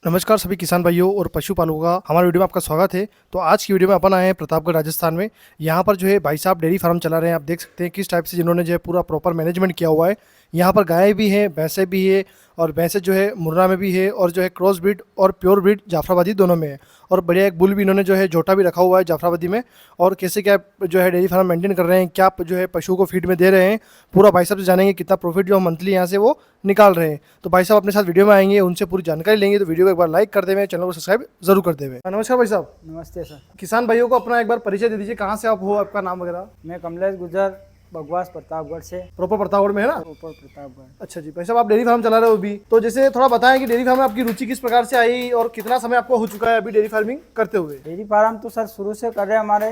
नमस्कार सभी किसान भाइयों और पशुपालकों का हमारे वीडियो में आपका स्वागत है। तो आज की वीडियो में अपन आए हैं प्रतापगढ़ राजस्थान में। यहाँ पर जो है भाई साहब डेयरी फार्म चला रहे हैं। आप देख सकते हैं किस टाइप से जिन्होंने जो है पूरा प्रॉपर मैनेजमेंट किया हुआ है। यहाँ पर गायें भी हैं, भैंसें भी है और भैंसें जो है मुर्रा में भी है और जो है क्रॉस ब्रीड और प्योर ब्रीड जाफराबादी दोनों में है। और बढ़िया एक बुल भी इन्होंने जो है जोटा भी रखा हुआ है जाफराबादी में। और कैसे क्या जो है डेयरी फार्म मेंटेन कर रहे हैं, क्या जो है पशुओं को फीड में दे रहे हैं, पूरा भाई साहब से जानेंगे कितना प्रॉफिट जो मंथली यहाँ से वो निकाल रहे हैं। तो भाई साहब अपने साथ वीडियो में आएंगे, उनसे पूरी जानकारी लेंगे। तो वीडियो को एक बार लाइक कर देवे, चैनल को सब्सक्राइब जरूर कर देवे। नमस्कार भाई साहब। नमस्ते सर। किसान भाइयों को अपना एक बार परिचय दे दीजिए, कहाँ से आप हो, आपका नाम वगैरह। मैं कमलेश गुजर बगवास प्रतापगढ़ से। प्रॉपर प्रतापगढ़ में है ना? प्रॉपर प्रतापगढ़। अच्छा जी भाई साहब, आप डेयरी फार्म चला रहे हो अभी, तो जैसे थोड़ा बताएं कि डेयरी फार्म में आपकी रुचि किस प्रकार से आई और कितना समय आपको हो चुका है अभी डेयरी फार्मिंग करते हुए। डेयरी फार्म तो सर शुरू से कर रहे हैं, हमारे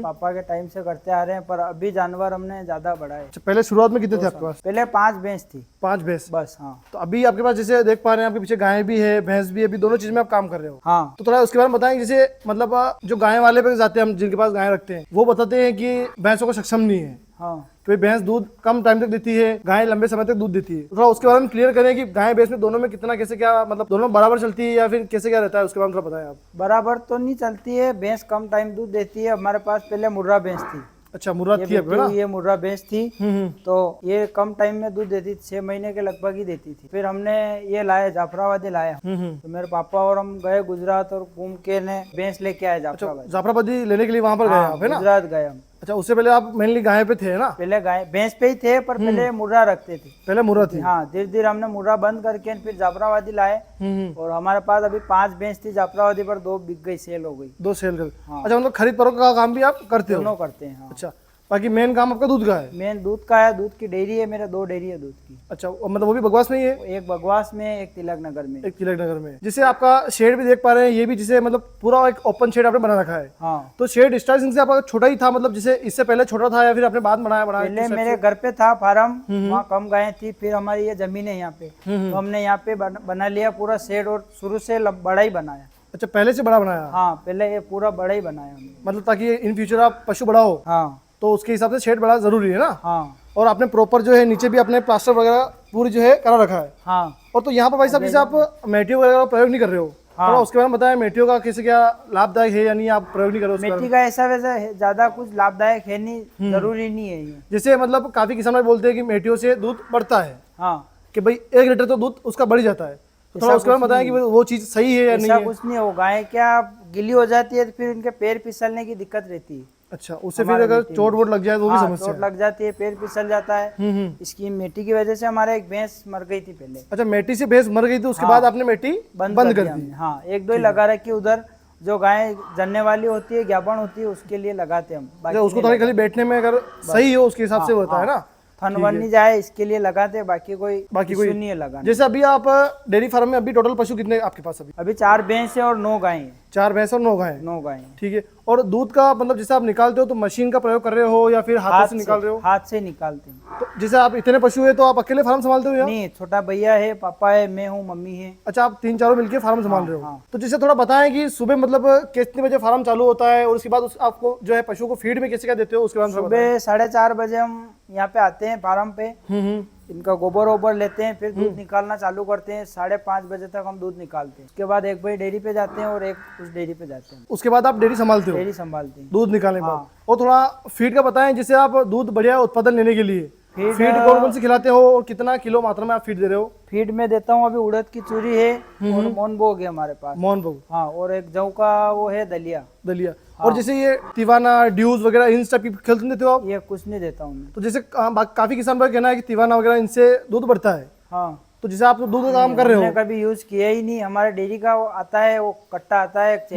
पापा के टाइम से करते आ रहे हैं, पर अभी जानवर हमने ज्यादा बढ़ाए। अच्छा, पहले शुरुआत में कितने थे आपके पास? पहले 5 भैंस थी। 5 भैंस बस। हाँ। तो अभी आपके पास जैसे देख पा रहे हैं आपके पीछे गाय भी है, भैंस भी है, अभी दोनों चीज में आप काम कर रहे हो। हाँ। तो थोड़ा उसके बारे में बताएं, जैसे मतलब जो गाय वाले पे जाते हैं हम, जिनके पास गाय रखते हैं, वो बताते हैं कि भैंसों को सक्षम नहीं है। हाँ। तो भैंस दूध कम टाइम तक देती है, गाय लंबे समय तक दूध देती है। तो थोड़ा उसके बारे में क्लियर करें कि गाय भैंस में दोनों में कितना कैसे क्या, मतलब दोनों बराबर चलती है या फिर कैसे क्या रहता है, उसके बारे में थोड़ा बताएं आप। बराबर तो नहीं चलती है, भैंस कम टाइम दूध देती है। हमारे पास पहले मुर्रा भैंस थी। अच्छा, मुर्रा थी आपके ना? ये मुर्रा भैंस थी। तो ये कम टाइम में दूध देती थी, 6 महीने के लगभग ही देती थी। फिर हमने ये लाया, जाफराबादी लाया। तो मेरे पापा और हम गए गुजरात और घूम के ने भैंस लेके आए जाफराबादी। जाफराबादी लेने के लिए वहां पर गए आप, है ना? गुजरात गए हम। अच्छा, उससे पहले आप मेनली गाय पे थे ना? पहले गाय भैंस पे ही थे, पर पहले मुर्रा रखते थे। पहले मुर्रा थी। हाँ, धीरे धीरे हमने मुर्रा बंद करके फिर जाफराबादी लाए। और हमारे पास अभी 5 भैंस थी जाफराबादी, पर 2 बिक गई, सेल हो गई। 2 सेल कर। हाँ। अच्छा, मतलब खरीद फरोख्त का काम भी आप करते हो? दोनों करते हैं। हाँ। अच्छा, बाकी मेन काम आपका दूध का है? मेन दूध का है, दूध की डेयरी है मेरे, 2 डेयरी है दूध की। अच्छा, मतलब वो भी बगवास में ही है? एक बगवास में, एक तिलक नगर में। एक तिलक नगर में। जिसे आपका शेड भी देख पा रहे हैं, ये भी जिसे मतलब पूरा एक ओपन शेड आपने बना रखा है। हाँ। तो शेड स्टार्टिंग से आपका छोटा ही था, मतलब जिसे इससे पहले छोटा था या फिर आपने बाद बनाया? पहले मेरे घर पे था फार्म, वहाँ कम गायें थी। फिर हमारी ये जमीन है यहाँ पे, तो हमने यहाँ पे बना लिया पूरा शेड, और शुरू से बड़ा ही बनाया। अच्छा, पहले से बड़ा बनाया? हाँ, पहले ये पूरा बड़ा ही बनाया हमने। मतलब ताकि इन फ्यूचर आप पशु बड़ा हो, हाँ। तो उसके हिसाब से शेड बड़ा जरूरी है ना? हाँ। और आपने प्रॉपर जो है नीचे भी अपने प्लास्टर वगैरह पूरी जो है करा रखा है। हाँ। और तो यहाँ पर भाई साहब जैसे आप मेटियो वगैरह का प्रयोग नहीं कर रहे हो, थोड़ा उसके बारे में बताएं, मेटियो का कैसे क्या लाभदायक है या नहीं, आप प्रयोग नहीं कर रहे हो? मिट्टी का ऐसा वैसा ज्यादा कुछ लाभदायक है नहीं, जरूरी नहीं है ये। जैसे मतलब काफी किसान भाई बोलते हैं कि मेटियो से दूध बढ़ता है, हाँ, कि भाई 1 लीटर तो दूध उसका बढ़ जाता है। तो थोड़ा उसके बारे में बताएं कि वो चीज सही है या नहीं ऐसा है? कुछ नहीं हो। गाय क्या गिली हो जाती है तो फिर उनके पैर फिसलने की दिक्कत रहती है। अच्छा, उससे फिर अगर चोट वोट लग जाए तो वो भी हाँ, समस्या चोट है। लग जाती है, पैर फिसल जाता है। इसकी मिट्टी की वजह से हमारे एक भैंस मर गई थी पहले। अच्छा, मेटी से भैंस मर गई थी, उसके बाद आपने मेटी बंद कर दिया दी? हमने। हाँ, 1-2 ही लगा रखी उधर, जो गाय जनने वाली होती है, ज्ञापन होती है, उसके लिए लगाते हम। अच्छा, उसको थोड़ी खाली बैठने में अगर सही हो उसके हिसाब से होता है ना, फन वन नहीं जाए इसके लिए लगाते हैं, बाकी कोई नहीं है लगाना। जैसे अभी आप डेयरी फार्म में अभी टोटल पशु कितने आपके पास? अभी 4 भैंस है और 9 गाय है। 4 भैंस और 9 गाय? 9 गाय। ठीक है। और दूध का मतलब जैसे आप निकालते हो तो मशीन का प्रयोग कर रहे हो या फिर हाथों से निकाल रहे हो? हाथ से निकालते हैं। तो जैसे आप इतने पशु है तो आप अकेले फार्म संभालते हो या? नहीं, छोटा भैया है, पापा है, मैं हूँ, मम्मी है। अच्छा, आप 3-4 मिलकर फार्म संभाल रहे हो। हाँ। तो जैसे थोड़ा बताएं कि सुबह मतलब कितने बजे फार्म चालू होता है और उसके बाद आपको जो है पशु को फीड में कैसे क्या देते हो उसके बाद? सुबह 4:30 बजे हम यहाँ पे आते हैं फार्म पे। इनका गोबर वोबर लेते हैं, फिर दूध निकालना चालू करते हैं। 5:30 बजे तक हम दूध निकालते हैं। उसके बाद एक भाई डेयरी पे जाते हैं और एक उस डेयरी पे जाते हैं। उसके बाद आप डेयरी संभालते हो? डेयरी संभालते हैं दूध निकालने के बाद। हाँ। और थोड़ा फीड का बताएं, जिससे आप दूध बढ़िया उत्पादन लेने के लिए फीड कौन कौन सी खिलाते हो और कितना किलो मात्रा में आप फीड दे रहे हो? फीड में देता हूँ अभी उड़द की चूरी है और मोनभोग है हमारे पास। मोहनभोग। हाँ, और एक जौ का वो है दलिया। और जैसे ये तिवाना ड्यूज वगैरह इन सब की खिलाते देते हो आप? ये कुछ नहीं देता हूँ मैं। तो जैसे काफी किसान भाई कहना है कि तिवाना वगैरह इनसे दूध बढ़ता है। हाँ। तो जैसे आप तो दूध का काम कर रहे हो? मैंने कभी यूज किया ही नहीं। हमारे डेयरी का वो आता है, वो कट्टा आता है, एक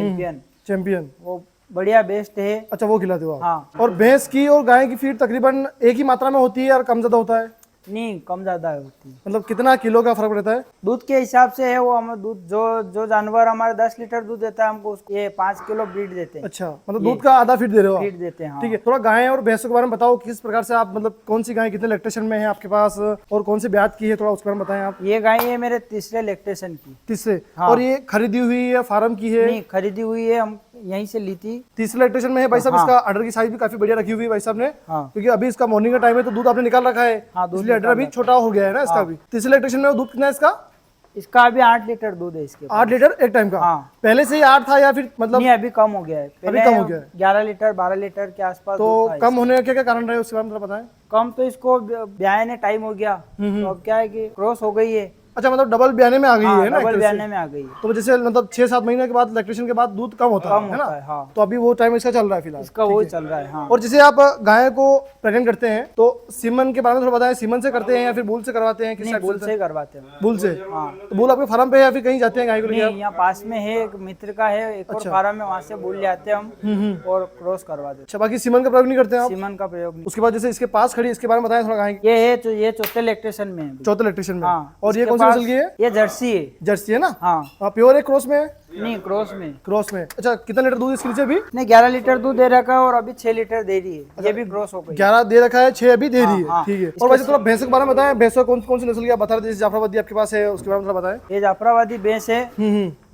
चैंपियन, वो बढ़िया बेस्ट है। अच्छा, वो खिलाते हो आप? हाँ। और भैंस की और गाय की फीड तकरीबन एक ही मात्रा में होती है और कम ज्यादा होता है? नहीं, कम ज्यादा होती है। मतलब कितना किलो का फर्क रहता है? दूध के हिसाब से है वो। हम दूध जो जानवर हमारे 10 लीटर दूध देता है, हमको ये 5 किलो ब्रीड देते हैं। अच्छा, मतलब दूध का आधा फीड दे रहे हो? फीड देते हैं। हाँ। ठीक है। थोड़ा गाय और भैंसों के बारे में बताओ, किस प्रकार से आप मतलब कौन सी गाय कितने लैक्टेशन में है आपके पास और कौन सी ब्याज की है, थोड़ा उसके बारे में बताएं आप। ये गाय है मेरे 3रे लैक्टेशन की। 3रे? हाँ। और ये खरीदी हुई है फार्म की है? नहीं, खरीदी हुई है, हम यहीं से ली थी। 3रे लैक्टेशन में है भाई साहब। इसका अडर की साइज भी काफी बढ़िया रखी हुई है भाई साहब ने, क्योंकि अभी इसका मॉर्निंग का टाइम है तो दूध आपने निकाल रखा है, इसलिए अडर अभी छोटा हो गया है ना इसका भी। 3रे लैक्टेशन में दूध कितना है इसका? इसका अभी 8 लीटर दूध है इसके पास। 8 लीटर एक टाइम का? हाँ। पहले से ही 8 था या फिर मतलब? नहीं, अभी कम हो गया है। अभी कम हो गया है। 11 लीटर 12 लीटर के आसपास तो दूध था कम होने का क्या क्या कारण रहे उसके बारे में थोड़ा बताएं। कम तो इसको ब्याह ने टाइम हो गया, तो अब क्या है कि क्रॉस हो गई है। अच्छा, मतलब डबल ब्याने में आ गई है ना? एक डबल तरह ब्याह से। में आ गई है। तो जैसे मतलब 6-7 महीने के बाद लैक्टेशन के बाद दूध कम होता है ना? हाँ। तो अभी वो टाइम इसका चल रहा है फिलहाल। इसका वही चल रहा है। हाँ। और जैसे आप गाय को प्रेग्नेंट करते हैं तो सीमन के बारे में थोड़ा बताएं। सीमन से करते हैं या फिर बूल से करवाते हैं? किस नहीं, टाइप बुल से करवाते हैं। बूल से? हाँ। तो बूल आपके फार्म पे है या फिर कहीं जाते हैं गाय को लेके? नहीं, यहाँ पास में है, एक मित्र का है, एक और फार्म है, वहाँ से बुल ले आते हैं हम और क्रॉस करवा देते अच्छा, बाकी सीमन का प्रयोग नहीं करते हैं हैं। आप? सीमन का प्रयोग नहीं। उसके बाद जैसे इसके पास खड़ी, इसके बारे में बताएं थोड़ा गाय की। ये चौथे लैक्टेशन में है अभी। चौथे इलेक्ट्रिशियन में? हाँ। और ये इसके कौन सी पास- नस्ल की है? ये जर्सी है। जर्सी है ना? हाँ। प्योर है क्रॉस में है? नहीं, क्रॉस में। क्रॉस में। अच्छा, कितना लीटर दूध इसके नीचे अभी? ने 11 लीटर दूध दे रखा है और अभी 6 लीटर दे रही है। ये भी क्रॉस हो गई। 11 दे रखा है, 6 अभी दे रही है। हाँ। ठीक है। और वैसे थोड़ा भैंसों के बारे में बताएं। भैंसों कौन कौन सी नस्ल की आप बता रहे थे? जैसे जाफराबादी आपके पास है, उसके बारे में थोड़ा बताएं। ये जाफराबादी भैंस है,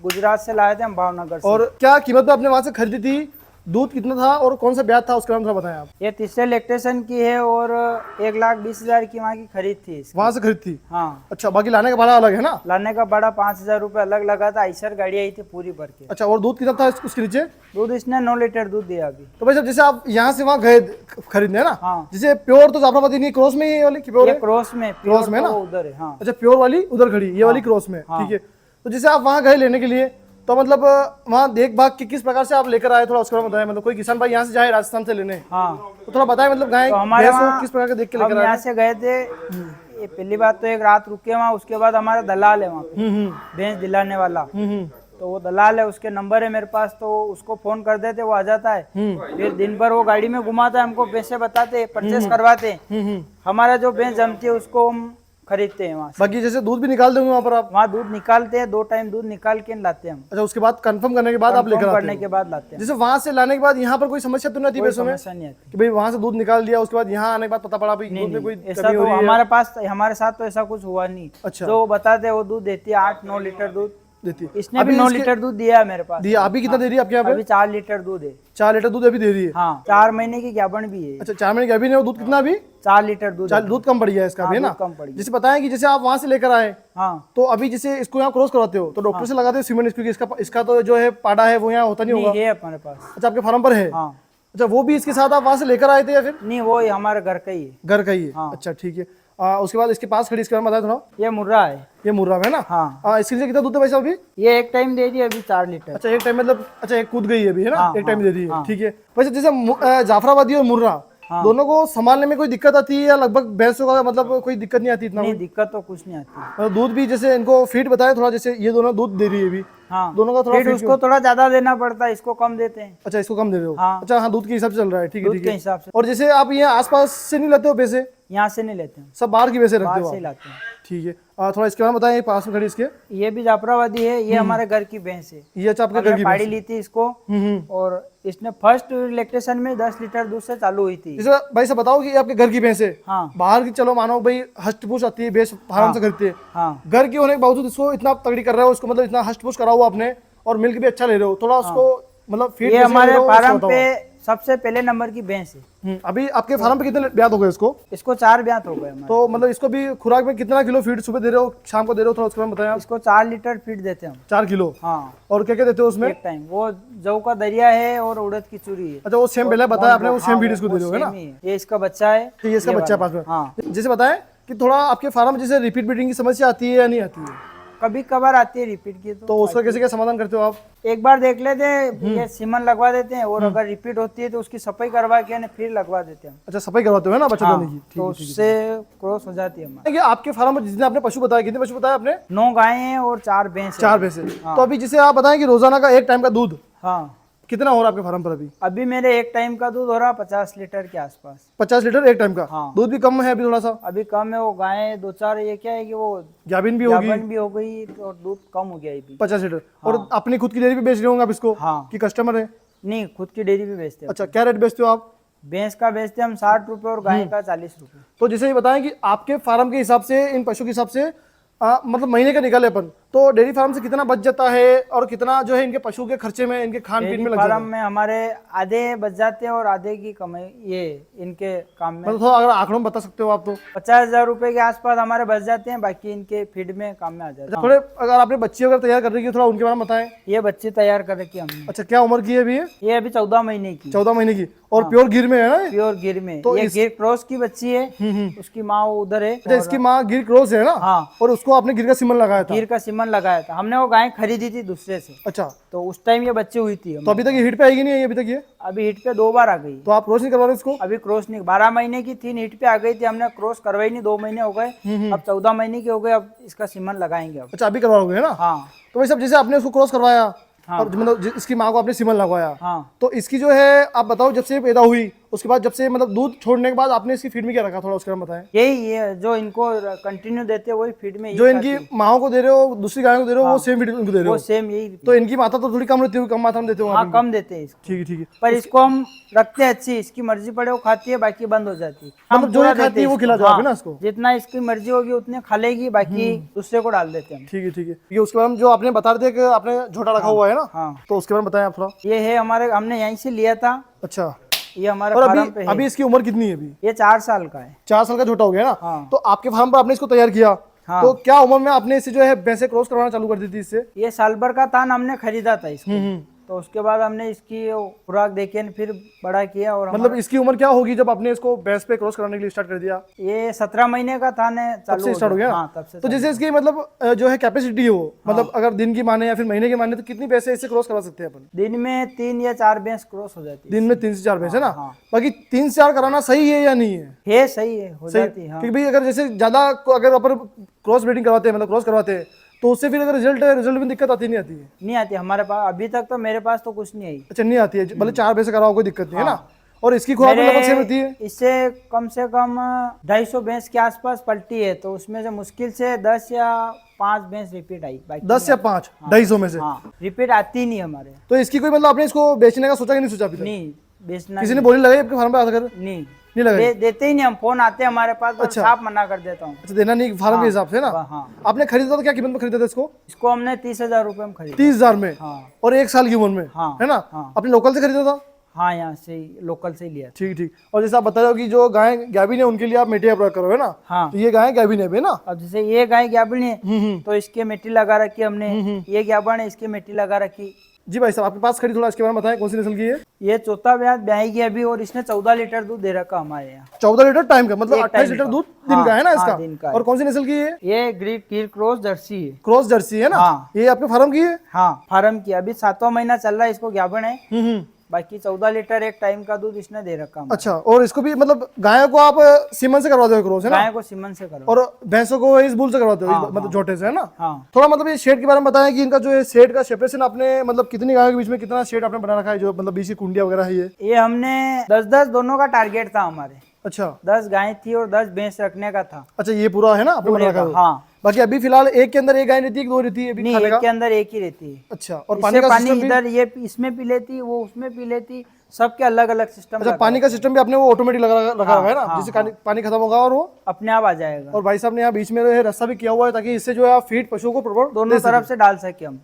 गुजरात से लाए थे हम, भावनगर से। और क्या कीमत में आपने वहां से खरीदी थी? दूध कितना था और कौन सा ब्याज था, उसके बारे में थोड़ा बताएं आप। ये तीसरे लैक्टेशन की है और 1,20,000 की वहाँ की खरीद थी इसकी। वहां से खरीद थी? हाँ। अच्छा, बाकी लाने का भाड़ा अलग है ना? लाने का बड़ा 5,000 रुपये अलग लगा था। आइसर गाड़ी आई थी पूरी भर के। अच्छा, और दूध कितना था उसके नीचे? दूध इसने 9 लीटर दूध दिया अभी। तो भाई साहब, जैसे आप यहाँ से वहाँ गए खरीदने, है ना? हाँ। जैसे प्योर तो जाफराबादी नहीं, क्रॉस में ही है वाली की प्योर ये है? क्रॉस में, क्रॉस में तो ना? वो उधर है। हाँ। अच्छा, प्योर वाली उधर खड़ी, ये वाली क्रॉस में। हाँ। ठीक है। तो जैसे आप वहाँ गए लेने के लिए, तो मतलब वहाँ देखभाल की किस प्रकार से आप लेकर आए, थोड़ा उसके बारे में बताएं। मतलब कोई किसान भाई यहाँ से जाए राजस्थान से लेने, हाँ। तो थोड़ा बताएं मतलब गाय तो हमारे भैंस को वहाँ किस प्रकार के देख के हम लेकर यहाँ आए? से गए थे। ये पहली बात तो एक रात रुके वहाँ, उसके बाद हमारा दलाल है वहाँ पे, भैंस दिलाने वाला। तो वो दलाल है, उसके नंबर है मेरे पास, तो उसको फोन कर देते, वो आ जाता है। फिर दिन भर वो गाड़ी में घुमाता है, हमको पैसे बताते, परचेस करवाते। हमारा जो भैंस जमती है उसको हम खरीदते हैं वहाँ से। बाकी जैसे दूध भी निकाल देंगे वहाँ पर आप? वहाँ दूध निकालते हैं, 2 टाइम दूध निकाल के लाते हैं हम। अच्छा, उसके बाद कंफर्म करने के बाद आप लेकर कंफर्म आते करने हैं? के बाद लाते हैं। जैसे वहाँ से लाने के बाद यहाँ पर कोई समस्या तो नहीं आती कोई भैंसों में समस्या नहीं आती। कि भाई वहाँ से दूध निकाल दिया, उसके बाद यहाँ आने के बाद पता पड़ा भाई दूध में कोई ऐसा कमी हो तो रही है? हमारे पास, हमारे साथ तो ऐसा कुछ हुआ नहीं। अच्छा। जो वो बताते हैं वो दूध देती है, 8-9 लीटर दूध देती है। इसने भी 9 लीटर दूध दिया है मेरे पास। दिया अभी कितना दे रही है आपके यहाँ पे? अभी 4 लीटर दूध है। 4 लीटर दूध अभी दे रही है? हाँ, 4 महीने की ज्ञापन भी है। अच्छा, 4 महीने की अभी नहीं, वो दूध कितना अभी? 4 लीटर दूध है। दूध कम पड़ गया है इसका भी, है ना? दूध कम पड़ गया। जैसे बताएं कि जैसे आप वहाँ से लेकर आए, हाँ। तो अभी जैसे इसको यहाँ क्रॉस करवाते हो तो डॉक्टर से लगाते हो सीमेंट, क्योंकि इसका तो जो है पाड़ा है वो यहाँ होता नहीं होगा। नहीं है हमारे पास। अच्छा, आपके फार्म पर है? हाँ। अच्छा, वो भी इसके साथ आप वहाँ से लेकर आए थे या फिर नहीं, वो हमारे घर का ही है। घर का ही है? हाँ। अच्छा, ठीक है। उसके बाद इसके पास खड़ी, इसके बारे में बताया थोड़ा। ये मुर्रा है। ये मुर्रा है ना? हाँ। इसके लिए कितना दूध है भाई साहब अभी? ये एक टाइम दे रही है अभी 4 लीटर। अच्छा, एक टाइम मतलब, अच्छा एक कूद गई है अभी, है ना? हाँ, एक टाइम हाँ, दे रही है। हाँ। ठीक है। वैसे जैसे जाफराबादी और मुर्रा दोनों को संभालने में कोई दिक्कत आती है या लगभग भैंसों का मतलब कोई दिक्कत नहीं आती इतना? नहीं, दिक्कत तो कुछ नहीं आती। मतलब दूध भी जैसे इनको फीड बताए थोड़ा, जैसे ये दोनों दूध दे रही है अभी, हाँ। दोनों का थोड़ा फिर feed उसको थोड़ा ज्यादा देना पड़ता है, इसको कम देते हैं। अच्छा, इसको कम दे रहे हो? हाँ। अच्छा, हाँ, दूध के हिसाब से चल रहा है। ठीक है, दूध ठीक के है। हिसाब से। और जैसे आप ये आसपास से नहीं लेते हो पैसे? यहाँ से नहीं लेते हैं, सब बाहर की वैसे रखते बाहर हो से ही आप? लाते हैं। ठीक है। थोड़ा इसके बारे में बताएं, पास में खड़ी इसके। ये भी जाफराबादी है, ये हमारे घर की भैंस है। ये अच्छा आपके घर की पाड़ी भैंस? ली थी इसको, और इसने फर्स्ट लैक्टेशन में 10 लीटर दूध से चालू हुई थी। जैसे भाई साहब बताओ कि ये आपके घर की भैंस है? हाँ। बाहर की चलो मानो भाई हष्ट पुष्ट आती है, भैंस फार्म से खरीदती है, हाँ। घर की होने के बावजूद इसको इतना तगड़ी कर रहे हो, उसको मतलब इतना हष्ट पुष्ट करा हुआ आपने, और मिल्क भी अच्छा ले रहे हो, थोड़ा उसको मतलब फीड ये हमारे फार्म पे सबसे पहले नंबर की भैंस है। अभी आपके फार्म पे कितने ब्यात हो गए इसको? इसको 4 ब्यात हो गए हमारे। तो मतलब इसको भी खुराक में कितना किलो फीड सुबह दे रहे हो, शाम को दे रहे हो, थोड़ा उसके बारे में बताएं आप। इसको 4 लीटर फीड देते हैं हम। 4 किलो? हाँ। और क्या क्या देते हो उसमें? एक टाइम वो जौ का दरिया है और उड़द की चूरी है। अच्छा, वो सेम पहले बताया आपने, वो सेम फीड इसको दे रहे हो, है ना? सेम ही है। ये इसका बच्चा है। ठीक है, इसका बच्चा पास में। हाँ। जैसे बताएं कि थोड़ा आपके फार्म में जैसे रिपीट ब्रीडिंग की समस्या आती है या नहीं आती है? कभी कभार आती है रिपीट की, तो उसका कैसे क्या समाधान करते हो आप? एक बार देख लेते हैं, ये सीमन लगवा देते हैं, और अगर रिपीट होती है तो उसकी सफाई करवा के फिर लगवा देते हैं। अच्छा, सफाई करवाते हो, है ना, बच्चा हाँ, देने की? ठीक तो है, ठीक है। उससे क्रॉस हो जाती है हमारी। कि आपके फार्म में जितने आपने पशु बताया, कितने पशु बताया आपने? 9 गायें हैं और 4 भैंस हैं। 4 भैंसे। तो अभी जैसे आप बताएं कि रोजाना का एक टाइम का दूध हाँ। कितना हो रहा है आपके फार्म पर अभी? अभी मेरे एक टाइम का दूध हो रहा 50 लीटर के आसपास। 50 लीटर एक टाइम का? हाँ। दूध भी कम है अभी थोड़ा सा? अभी कम है, वो गायें 2-4, ये क्या है कि वो गाभिन भी होगी? गाभन भी हो गई तो दूध कम हो गया अभी। 50 लीटर। और अपनी खुद की डेयरी भी बेच रहे होंगे आप इसको? हाँ। कि कस्टमर है? नहीं, खुद की डेयरी भी बेचते हैं। अच्छा, क्या रेट बेचते हो आप? भैंस का बेचते हैं हम 60 रुपए और गाय का 40 रुपए। तो जैसे ये बताएं कि आपके फार्म के हिसाब से, इन पशु के हिसाब से मतलब महीने का निकाले अपन तो डेयरी फार्म से कितना बच जाता है और कितना जो है इनके पशु के खर्चे में, इनके खान पीन में लग जाता फार्म है? में हमारे आधे बच जाते हैं और आधे की कमाई ये इनके काम में। मतलब थोड़ा अगर आंकड़ों में बता सकते हो आप तो। 50,000 रुपए के आसपास हमारे बच जाते हैं, बाकी इनके फीड में काम में आ जाते हैं। थोड़े अगर आपने बच्ची अगर तैयार कर रही है थोड़ा उनके बारे में बताएं। ये बच्चे तैयार कर रखी हमने। अच्छा, क्या उम्र की है अभी ये अभी 14 महीने की, 14 महीने की और प्योर गिर में है ना ये? प्योर गिर में। तो ये इस- गिर क्रॉस की बच्ची है, उसकी माँ उधर है। अच्छा, इसकी माँ गिर क्रॉस है ना? हाँ। और उसको आपने गिर का सिमन लगाया था? गिर का सीमन लगाया था हमने, वो गाय खरीदी थी दूसरे से, अच्छा, तो उस टाइम ये बच्चे हुई थी। तो अभी तक ये हिट पे आएगी नहीं आई अभी तक ये? अभी हिट पे 2 बार आ गई। तो आप क्रॉस नहीं करवा रहे इसको? अभी क्रॉस नहीं, 12 महीने की थी, हिट पे आ गई थी, हमने क्रॉस करवाई नहीं, 2 महीने हो गए, अब 14 महीने की हो गए, अब इसका सीमन लगाएंगे अब। अच्छा, अभी करवाओगे है ना? हाँ तो भाई साहब जैसे आपने उसको क्रॉस करवाया हाँ। और मतलब इसकी माँ को आपने सिमन लगवाया, हाँ। तो इसकी जो है आप बताओ जब से ये पैदा हुई उसके बाद जब से मतलब दूध छोड़ने के बाद आपने इसकी फीड में क्या रखा, थोड़ा उसके बारे में बताएं। यही ये जो इनको कंटिन्यू देते हैं वही फीड में जो इनकी माओ को दे रहे हो, दूसरी गायों को दे रहे हो, वो सेम फीड इनको दे रहे वो हो? सेम यही। तो इनकी मात्रा तो थोड़ी कम रहती होगी, कम मात्रा में देते हो आप हाँ इनको? कम देते हैं इसको, ठीक है ठीक है। पर इसको हम रखते हैं अच्छी, इसकी मर्जी पड़े वो खाती है, बाकी बंद हो जाती है। हम मतलब जो पूरा ये खाती देते है हैं वो इसको। खिला दो आप है ना इसको? जितना इसकी मर्जी होगी उतने खा लेगी, बाकी दूसरे को डाल देते हैं हम। ठीक है ठीक है। ये उसके बाद जो आपने बता रहे थे कि आपने झोटा रखा हुआ है ना, हाँ, तो उसके बारे में बताएं आप थोड़ा। ये है हमारे, हमने यहीं से लिया था, अच्छा, ये हमारे और फार्म पे अभी है। अभी इसकी उम्र कितनी है अभी? ये 4 साल का है। 4 साल का झोटा हो गया ना? हाँ। तो आपके फार्म पर आपने इसको तैयार किया, हाँ। तो क्या उम्र में आपने इसे जो है भैंसे क्रॉस करवाना चालू कर दी थी इससे? ये साल भर का था, हमने खरीदा था इसको, तो उसके बाद हमने इसकी वो खुराक देके फिर बड़ा किया। और मतलब इसकी उम्र क्या होगी जब आपने इसको भैंस पे क्रॉस कराने के लिए स्टार्ट कर दिया? ये 17 महीने का था ने तब चालू से स्टार्ट हो गया? हाँ, तब से। तो जैसे इसकी मतलब जो है कैपेसिटी है वो मतलब अगर दिन की माने या फिर महीने की माने तो कितनी भैंसे इससे क्रॉस करवा सकते हैं अपन? दिन में 3 या 4 भैंस क्रॉस हो जाती दिन में 3 से 4 भैंस है ना? हाँ। बाकी 3 से 4 कराना सही है या नहीं है? है सही है, हो सही, जाती है। हाँ। क्योंकि भाई अगर जैसे ज्यादा अगर अपन क्रॉस ब्रीडिंग करवाते हैं मतलब क्रॉस करवाते हैं तो उससे फिर अगर रिजल्ट में दिक्कत आती नहीं आती है? नहीं आती हमारे पास, अभी तक तो मेरे पास तो कुछ नहीं आई। अच्छा, नहीं आती है, भले 4 भैंसे कराओ कोई दिक्कत नहीं है ना? और इसकी खुराक में लगभग सेम रहती है? इससे कम से कम 250 भैंस के आसपास पलटी है, तो उसमें से मुश्किल से 10 या 5 भैंस रिपीट आई, बाकी 10 या 5 250 में से? हाँ, रिपीट आती नहीं हमारे। तो इसकी कोई मतलब आपने इसको बेचने का सोचा कि नहीं सोचा अभी तक? नहीं बेचना किसी ने बोली लगाई आपके फार्म पे आकर? नहीं, नहीं लगाई? देते ही नहीं हम, फोन आते हैं हमारे पास, अच्छा। साफ मना कर देता हूँ। अच्छा, देना नहीं फार्म के हिसाब से ना? हाँ, आपने खरीदा तो क्या कीमत में खरीदा था इसको? इसको हमने 30,000 रुपए में खरीदा। 30,000 में? हाँ और 1 साल की उम्र में? हाँ, है ना? हाँ। आपने लोकल से खरीदा था? हाँ, यहाँ से ही, लोकल से ही लिया था। ठीक ठीक। और जैसे आप बता रहे हो कि जो गाय गैबिन है उनके लिए आप मिट्टी का प्रयोग करो है ना? हाँ। तो ये गाय गैबिन है ना? अब जैसे ये गाय ग्याबन है तो इसके मिट्टी लगा रखी हमने, ये ग्याबन है इसकी मिट्टी लगा रखी। जी भाई साहब, आपके पास खड़ी, थोड़ा इसके बारे में बताएं, कौन सी नस्ल की है? ये चौथा ब्याही की अभी, और इसने 14 लीटर दूध दे रखा हमारे यहाँ। 14 लीटर टाइम का, मतलब एक 28 टाइम लीटर का। दूध दिन का है ना हाँ, इसका? दिन का है। और कौन सी नस्ल की है? ये गिर क्रॉस जर्सी है। क्रॉस जर्सी है ना? हाँ। ये आपके फार्म की है? हाँ, फार्म की, अभी 7वां महीना चल रहा है, इसको ग्याबन है। हम्म। बाकी 14 लीटर एक टाइम का दूध इसने दे रखा हमारे। अच्छा, और इसको भी मतलब गायों को आप सीमन से करवाते हो क्रॉस है ना? गाय को सीमन से करो। और भैंसों को इस बुल से करवाते हो, हाँ, मतलब झोटे से है ना? हाँ। थोड़ा मतलब ये शेड के बारे में बताएं कि इनका जो है शेड का सेपरेशन आपने मतलब कितनी गायों के बीच में कितना शेड आपने बना रखा है, जो मतलब बीच की कुंडिया वगैरह है ये? हमने 10-10 दोनों का टारगेट था हमारे। अच्छा 10 गाय थी और 10 भैंस रखने का था। अच्छा, ये पूरा है ना आपने बना रखा है? हाँ। बाकी अभी फिलहाल एक के अंदर एक गाय रहती है कि 2 रहती है अभी नहीं, खाने एक का? के अंदर एक ही रहती है। अच्छा, और इससे का पानी सिस्टम भी? इधर ये इसमें पी लेती, वो उसमें पी लेती, सबके अलग अलग सिस्टम। अच्छा, पानी का सिस्टम भी आपने वो ऑटोमेटिक रखा हुआ है ना? हाँ, जिससे पानी खत्म होगा और वो अपने आप आ जाएगा। और भाई साहब ने यहाँ बीच में जो है रास्ता भी किया हुआ है ताकि इससे जो है आप फीड पशुओं को प्रॉपर दोनों तरफ से डाल सके हम।